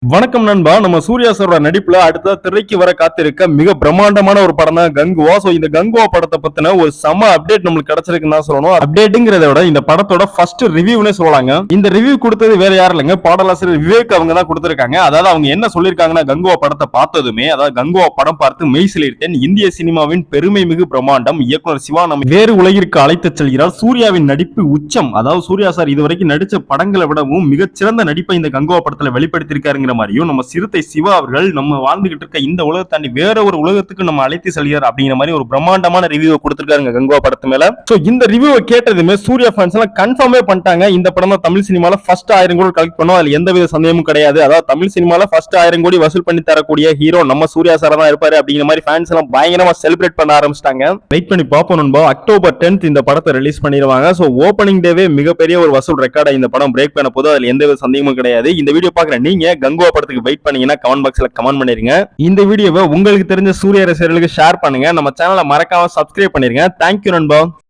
வணக்கம் நண்பா. நம்ம சூர்யா சாரோட நடிப்புல அடுத்த திரைக்கு வர காத்திருக்க மிக பிரம்மாண்டமான ஒரு படம் தான் கங்குவா. சோ இந்த கங்குவா படத்தை பத்தின ஒரு செம அப்டேட் நம்மளுக்கு கிடைச்சிருக்குன்னு தான் சொல்லணும். அப்டேட்டுங்கிறத விட இந்த படத்தோட ஃபர்ஸ்ட் ரிவ்யூனே சொல்லலாங்க. இந்த ரிவ்யூ கொடுத்தது வேற யாரும் இல்லைங்க, பாடலாசிரியர் விவேக் அவங்க தான் கொடுத்திருக்காங்க. அதாவது அவங்க என்ன சொல்லியிருக்காங்கன்னா, கங்குவா படத்தை பார்த்ததுமே, அதாவது கங்குவா படம் பார்த்து மெய் சிலிர்த்தேன். இந்திய சினிமாவின் பெருமை மிகு பிரம்மாண்டம். இயக்குனர் சிவா நம்ம வேறு உலகிற்கு அழைத்து செல்கிறார். சூர்யாவின் நடிப்பு உச்சம். அதாவது சூர்யா சார் இதுவரைக்கும் நடிச்ச படங்களை விடவும் மிகச்சிறந்த நடிப்பை இந்த கங்குவா படத்துல வெளிப்படுத்தியிருக்காருங்க மாதிரியும் நம்ம சிறுத்தை சிவா அவர்கள் நம்ம வாழ்ந்துகிட்டு இருக்க இந்த உலகத்தை தாண்டி வேற ஒரு உலகத்துக்கு நம்ம அழைத்து செல்கிறார் அப்படிங்கிற மாதிரி ஒரு பிரம்மாண்டமான ரிவ்யூ கொடுத்திருக்காருங்க கங்குவா படத்து மேல. சோ இந்த ரிவ்யூவை கேட்டதுமே சூர்யா ஃபேன்ஸ் எல்லாம் கன்ஃபார்மே பண்ணிட்டாங்க, இந்த படம் தான் தமிழ் சினிமால ஃபர்ஸ்ட் 1000 கோடி கலெக்ட் பண்ணும், அதுல எந்தவித சந்தேகமும் கிடையாது. அதாவது தமிழ் சினிமால ஃபர்ஸ்ட் 1000 கோடி வசூல் பண்ணி தரக்கூடிய ஹீரோ நம்ம சூர்யா சார் தான் இருப்பாரு அப்படிங்கிற மாதிரி ஃபேன்ஸ் எல்லாம் பயங்கரமா செலிப்ரேட் பண்ண ஆரம்பிச்சிட்டாங்க. வெயிட் பண்ணி பார்ப்போம் நண்பா. அக்டோபர் 10th இந்த படத்தை ரிலீஸ் பண்ணிடுவாங்க. சோ ஓப்பனிங் டேவே மிகப்பெரிய ஒரு வசூல் ரெக்கார்டை இந்த படம் பிரேக் பண்ண போது, அதுல எந்தவித சந்தேகமும் கிடையாது. இந்த வீடியோ பாக்குற நீங்க கங்குவா படத்துக்கு வெயிட் பண்ணீங்கன்னா கமெண்ட் பாக்ஸ்ல கமெண்ட் பண்ணிருங்க. இந்த வீடியோவை உங்களுக்கு தெரிஞ்ச சூர்யா ரசிகர்களுக்கு ஷேர் பண்ணுங்க. நம்ம சேனலை மறக்காம சப்ஸ்கிரைப் பண்ணிருங்க. தேங்க்யூ நண்பா.